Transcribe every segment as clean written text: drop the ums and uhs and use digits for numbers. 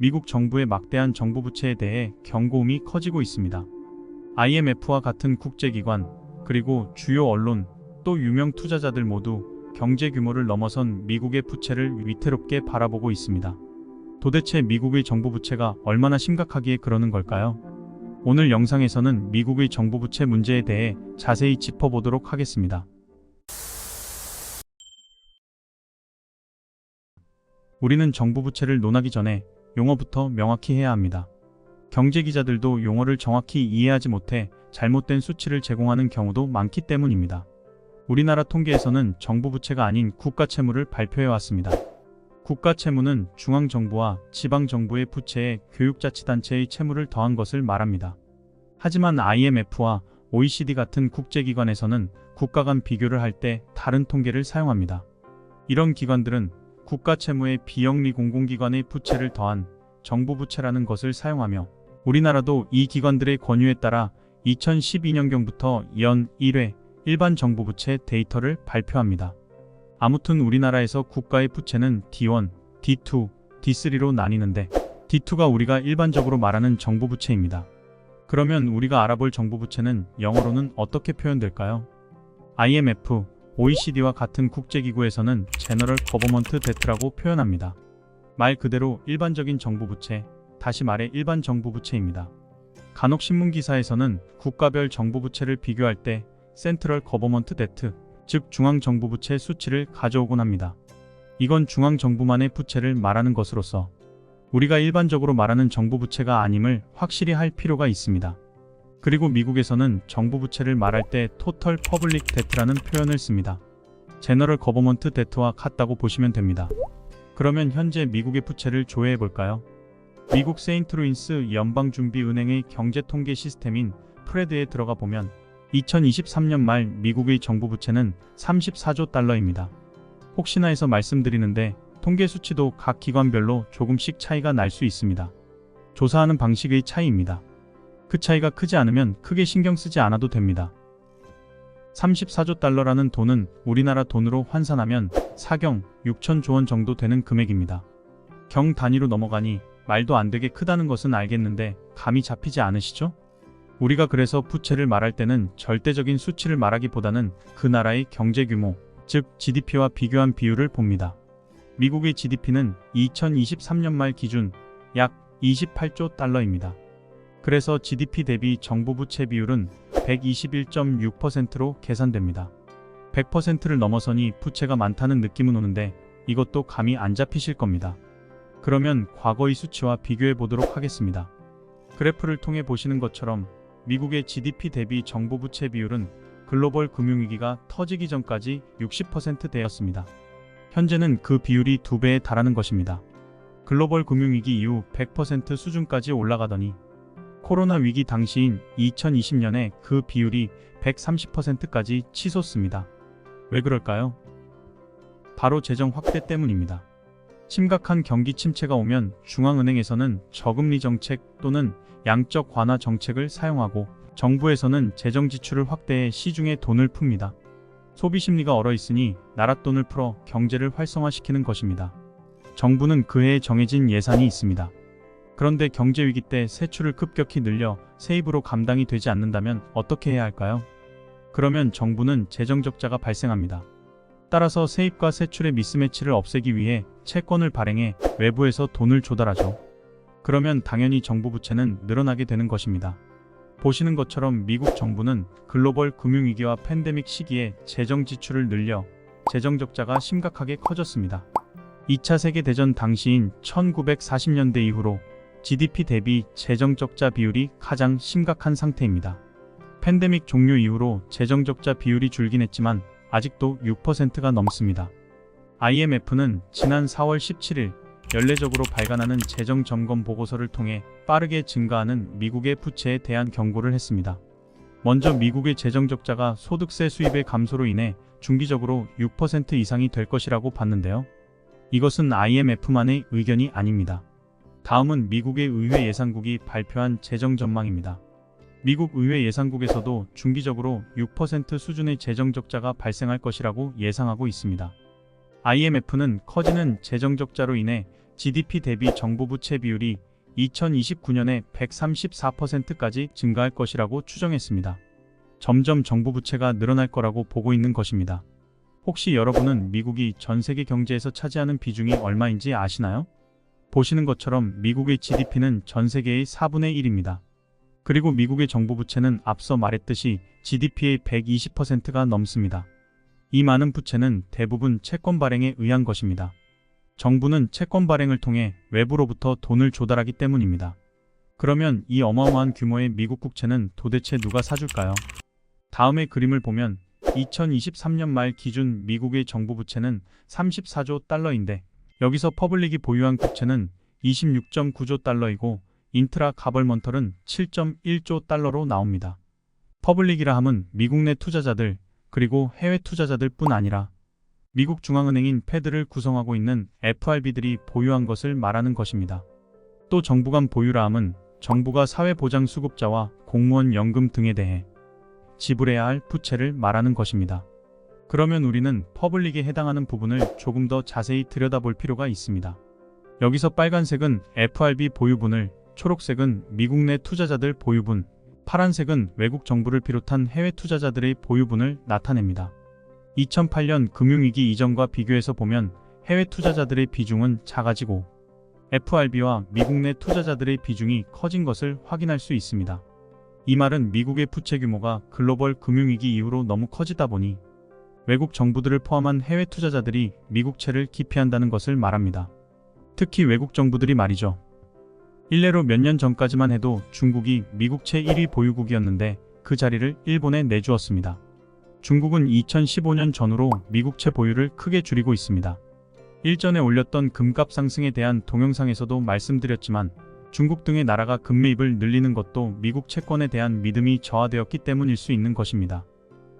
미국 정부의 막대한 정부 부채에 대해 경고음이 커지고 있습니다. IMF와 같은 국제기관, 그리고 주요 언론, 또 유명 투자자들 모두 경제 규모를 넘어선 미국의 부채를 위태롭게 바라보고 있습니다. 도대체 미국의 정부 부채가 얼마나 심각하기에 그러는 걸까요? 오늘 영상에서는 미국의 정부 부채 문제에 대해 자세히 짚어보도록 하겠습니다. 우리는 정부 부채를 논하기 전에 용어부터 명확히 해야 합니다. 경제 기자들도 용어를 정확히 이해하지 못해 잘못된 수치를 제공하는 경우도 많기 때문입니다. 우리나라 통계에서는 정부 부채가 아닌 국가 채무를 발표해 왔습니다. 국가 채무는 중앙정부와 지방정부의 부채에 교육자치단체의 채무를 더한 것을 말합니다. 하지만 IMF와 OECD 같은 국제기관에서는 국가 간 비교를 할 때 다른 통계를 사용합니다. 이런 기관들은 국가 채무에 비영리 공공기관의 부채를 더한 정부 부채라는 것을 사용하며 우리나라도 이 기관들의 권유에 따라 2012년경부터 연 1회 일반 정부 부채 데이터를 발표합니다. 아무튼 우리나라에서 국가의 부채는 D1, D2, D3로 나뉘는데 D2가 우리가 일반적으로 말하는 정부 부채입니다. 그러면 우리가 알아볼 정부 부채는 영어로는 어떻게 표현될까요? IMF, OECD와 같은 국제기구에서는 General Government Debt라고 표현합니다. 말 그대로 일반적인 정부 부채, 다시 말해 일반 정부 부채입니다. 간혹 신문 기사에서는 국가별 정부 부채를 비교할 때 Central Government Debt, 즉 중앙정부 부채 수치를 가져오곤 합니다. 이건 중앙정부만의 부채를 말하는 것으로서 우리가 일반적으로 말하는 정부 부채가 아님을 확실히 할 필요가 있습니다. 그리고 미국에서는 정부 부채를 말할 때 Total Public Debt라는 표현을 씁니다. General Government Debt와 같다고 보시면 됩니다. 그러면 현재 미국의 부채를 조회해 볼까요? 미국 세인트루이스 연방준비은행의 경제통계 시스템인 프레드에 들어가 보면 2023년 말 미국의 정부 부채는 34조 달러입니다. 혹시나 해서 말씀드리는데 통계 수치도 각 기관별로 조금씩 차이가 날 수 있습니다. 조사하는 방식의 차이입니다. 그 차이가 크지 않으면 크게 신경 쓰지 않아도 됩니다. 34조 달러라는 돈은 우리나라 돈으로 환산하면 사경 6천조 원 정도 되는 금액입니다. 경 단위로 넘어가니 말도 안 되게 크다는 것은 알겠는데 감이 잡히지 않으시죠? 우리가 그래서 부채를 말할 때는 절대적인 수치를 말하기보다는 그 나라의 경제 규모, 즉 GDP와 비교한 비율을 봅니다. 미국의 GDP는 2023년 말 기준 약 28조 달러입니다. 그래서 GDP 대비 정부 부채 비율은 121.6%로 계산됩니다. 100%를 넘어서니 부채가 많다는 느낌은 오는데 이것도 감이 안 잡히실 겁니다. 그러면 과거의 수치와 비교해 보도록 하겠습니다. 그래프를 통해 보시는 것처럼 미국의 GDP 대비 정부 부채 비율은 글로벌 금융위기가 터지기 전까지 60%대였습니다. 현재는 그 비율이 2배에 달하는 것입니다. 글로벌 금융위기 이후 100% 수준까지 올라가더니 코로나 위기 당시인 2020년에 그 비율이 130%까지 치솟습니다. 왜 그럴까요? 바로 재정 확대 때문입니다. 심각한 경기 침체가 오면 중앙은행에서는 저금리 정책 또는 양적 완화 정책을 사용하고 정부에서는 재정 지출을 확대해 시중에 돈을 풉니다. 소비 심리가 얼어있으니 나라 돈을 풀어 경제를 활성화시키는 것입니다. 정부는 그해에 정해진 예산이 있습니다. 그런데 경제 위기 때 세출을 급격히 늘려 세입으로 감당이 되지 않는다면 어떻게 해야 할까요? 그러면 정부는 재정 적자가 발생합니다. 따라서 세입과 세출의 미스매치를 없애기 위해 채권을 발행해 외부에서 돈을 조달하죠. 그러면 당연히 정부 부채는 늘어나게 되는 것입니다. 보시는 것처럼 미국 정부는 글로벌 금융위기와 팬데믹 시기에 재정 지출을 늘려 재정 적자가 심각하게 커졌습니다. 2차 세계대전 당시인 1940년대 이후로 GDP 대비 재정 적자 비율이 가장 심각한 상태입니다. 팬데믹 종료 이후로 재정 적자 비율이 줄긴 했지만 아직도 6%가 넘습니다. IMF는 지난 4월 17일 연례적으로 발간하는 재정 점검 보고서를 통해 빠르게 증가하는 미국의 부채에 대한 경고를 했습니다. 먼저 미국의 재정 적자가 소득세 수입의 감소로 인해 중기적으로 6% 이상이 될 것이라고 봤는데요. 이것은 IMF만의 의견이 아닙니다. 다음은 미국의 의회 예산국이 발표한 재정 전망입니다. 미국 의회 예산국에서도 중기적으로 6% 수준의 재정 적자가 발생할 것이라고 예상하고 있습니다. IMF는 커지는 재정 적자로 인해 GDP 대비 정부 부채 비율이 2029년에 134%까지 증가할 것이라고 추정했습니다. 점점 정부 부채가 늘어날 거라고 보고 있는 것입니다. 혹시 여러분은 미국이 전 세계 경제에서 차지하는 비중이 얼마인지 아시나요? 보시는 것처럼 미국의 GDP는 전 세계의 4분의 1입니다. 그리고 미국의 정부 부채는 앞서 말했듯이 GDP의 120%가 넘습니다. 이 많은 부채는 대부분 채권 발행에 의한 것입니다. 정부는 채권 발행을 통해 외부로부터 돈을 조달하기 때문입니다. 그러면 이 어마어마한 규모의 미국 국채는 도대체 누가 사줄까요? 다음의 그림을 보면 2023년 말 기준 미국의 정부 부채는 34조 달러인데 여기서 퍼블릭이 보유한 국채는 26.9조 달러이고 인트라 가벌먼털은 7.1조 달러로 나옵니다. 퍼블릭이라 함은 미국 내 투자자들 그리고 해외 투자자들 뿐 아니라 미국 중앙은행인 패드를 구성하고 있는 FRB들이 보유한 것을 말하는 것입니다. 또 정부 간 보유라 함은 정부가 사회보장수급자와 공무원 연금 등에 대해 지불해야 할 부채를 말하는 것입니다. 그러면 우리는 퍼블릭에 해당하는 부분을 조금 더 자세히 들여다볼 필요가 있습니다. 여기서 빨간색은 FRB 보유분을, 초록색은 미국 내 투자자들 보유분, 파란색은 외국 정부를 비롯한 해외 투자자들의 보유분을 나타냅니다. 2008년 금융위기 이전과 비교해서 보면 해외 투자자들의 비중은 작아지고 FRB와 미국 내 투자자들의 비중이 커진 것을 확인할 수 있습니다. 이 말은 미국의 부채 규모가 글로벌 금융위기 이후로 너무 커지다 보니 외국 정부들을 포함한 해외 투자자들이 미국채를 기피한다는 것을 말합니다. 특히 외국 정부들이 말이죠. 일례로 몇 년 전까지만 해도 중국이 미국채 1위 보유국이었는데 그 자리를 일본에 내주었습니다. 중국은 2015년 전후로 미국채 보유를 크게 줄이고 있습니다. 일전에 올렸던 금값 상승에 대한 동영상에서도 말씀드렸지만 중국 등의 나라가 금매입을 늘리는 것도 미국 채권에 대한 믿음이 저하되었기 때문일 수 있는 것입니다.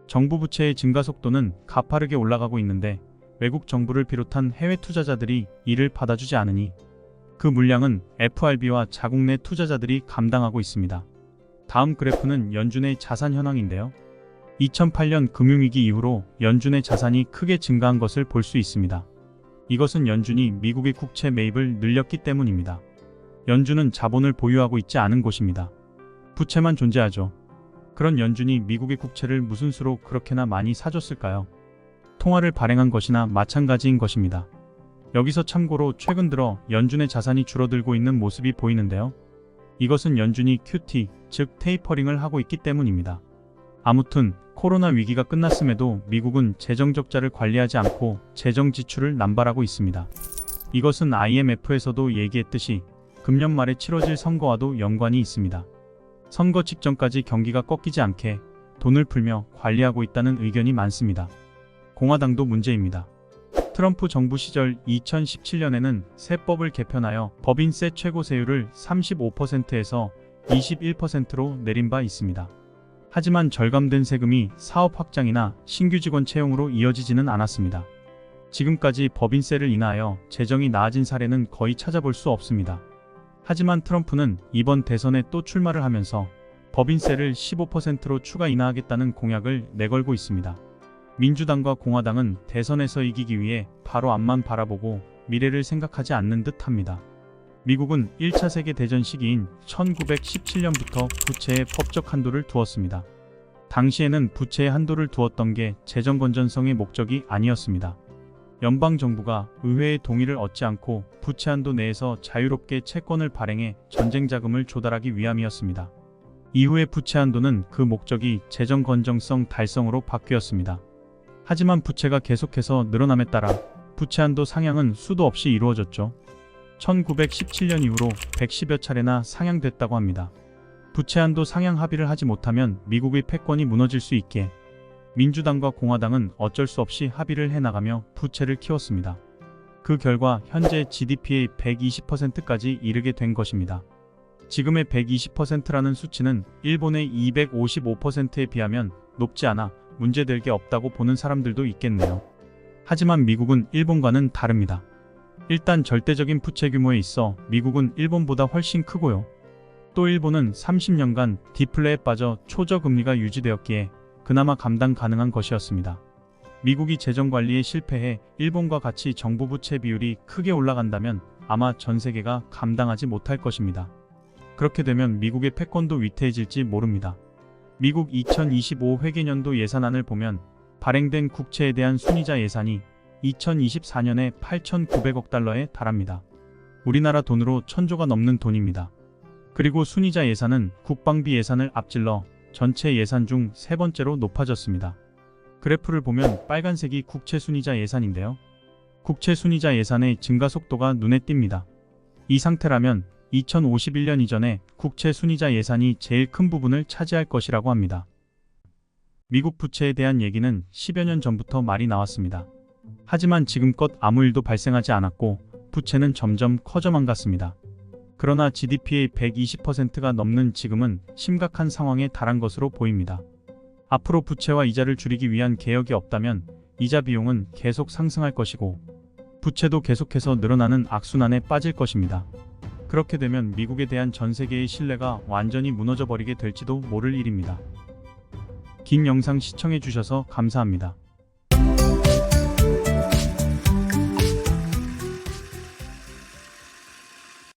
정부 부채의 증가 속도는 가파르게 올라가고 있는데 외국 정부를 비롯한 해외 투자자들이 이를 받아주지 않으니 그 물량은 FRB와 자국 내 투자자들이 감당하고 있습니다. 다음 그래프는 연준의 자산 현황인데요. 2008년 금융위기 이후로 연준의 자산이 크게 증가한 것을 볼 수 있습니다. 이것은 연준이 미국의 국채 매입을 늘렸기 때문입니다. 연준은 자본을 보유하고 있지 않은 곳입니다. 부채만 존재하죠. 그런 연준이 미국의 국채를 무슨 수로 그렇게나 많이 사줬을까요? 통화를 발행한 것이나 마찬가지인 것입니다. 여기서 참고로 최근 들어 연준의 자산이 줄어들고 있는 모습이 보이는데요. 이것은 연준이 QT, 즉 테이퍼링을 하고 있기 때문입니다. 아무튼 코로나 위기가 끝났음에도 미국은 재정 적자를 관리하지 않고 재정 지출을 남발하고 있습니다. 이것은 IMF에서도 얘기했듯이 금년 말에 치러질 선거와도 연관이 있습니다. 선거 직전까지 경기가 꺾이지 않게 돈을 풀며 관리하고 있다는 의견이 많습니다. 공화당도 문제입니다. 트럼프 정부 시절 2017년에는 세법을 개편하여 법인세 최고 세율을 35%에서 21%로 내린 바 있습니다. 하지만 절감된 세금이 사업 확장이나 신규 직원 채용으로 이어지지는 않았습니다. 지금까지 법인세를 인하여 재정이 나아진 사례는 거의 찾아볼 수 없습니다. 하지만 트럼프는 이번 대선에 또 출마를 하면서 법인세를 15%로 추가 인하하겠다는 공약을 내걸고 있습니다. 민주당과 공화당은 대선에서 이기기 위해 바로 앞만 바라보고 미래를 생각하지 않는 듯합니다. 미국은 1차 세계대전 시기인 1917년부터 부채에 법적 한도를 두었습니다. 당시에는 부채에 한도를 두었던 게 재정 건전성의 목적이 아니었습니다. 연방정부가 의회의 동의를 얻지 않고 부채 한도 내에서 자유롭게 채권을 발행해 전쟁 자금을 조달하기 위함이었습니다. 이후에 부채 한도는 그 목적이 재정 건전성 달성으로 바뀌었습니다. 하지만 부채가 계속해서 늘어남에 따라 부채 한도 상향은 수도 없이 이루어졌죠. 1917년 이후로 110여 차례나 상향됐다고 합니다. 부채 한도 상향 합의를 하지 못하면 미국의 패권이 무너질 수 있게 민주당과 공화당은 어쩔 수 없이 합의를 해나가며 부채를 키웠습니다. 그 결과 현재 GDP의 120%까지 이르게 된 것입니다. 지금의 120%라는 수치는 일본의 255%에 비하면 높지 않아 문제될 게 없다고 보는 사람들도 있겠네요. 하지만 미국은 일본과는 다릅니다. 일단 절대적인 부채 규모에 있어 미국은 일본보다 훨씬 크고요. 또 일본은 30년간 디플레에 빠져 초저금리가 유지되었기에 그나마 감당 가능한 것이었습니다. 미국이 재정 관리에 실패해 일본과 같이 정부 부채 비율이 크게 올라간다면 아마 전 세계가 감당하지 못할 것입니다. 그렇게 되면 미국의 패권도 위태해질지 모릅니다. 미국 2025 회계년도 예산안을 보면 발행된 국채에 대한 순이자 예산이 2024년에 8,900억 달러에 달합니다. 우리나라 돈으로 1,000조가 넘는 돈입니다. 그리고 순이자 예산은 국방비 예산을 앞질러 전체 예산 중 세 번째로 높아졌습니다. 그래프를 보면 빨간색이 국채 순이자 예산인데요. 국채 순이자 예산의 증가 속도가 눈에 띕니다. 이 상태라면 2051년 이전에 국채 순이자 예산이 제일 큰 부분을 차지할 것이라고 합니다. 미국 부채에 대한 얘기는 10여 년 전부터 말이 나왔습니다. 하지만 지금껏 아무 일도 발생하지 않았고 부채는 점점 커져만 갔습니다. 그러나 GDP의 120%가 넘는 지금은 심각한 상황에 달한 것으로 보입니다. 앞으로 부채와 이자를 줄이기 위한 개혁이 없다면 이자 비용은 계속 상승할 것이고 부채도 계속해서 늘어나는 악순환에 빠질 것입니다. 그렇게 되면 미국에 대한 전 세계의 신뢰가 완전히 무너져 버리게 될지도 모를 일입니다. 긴 영상 시청해 주셔서 감사합니다.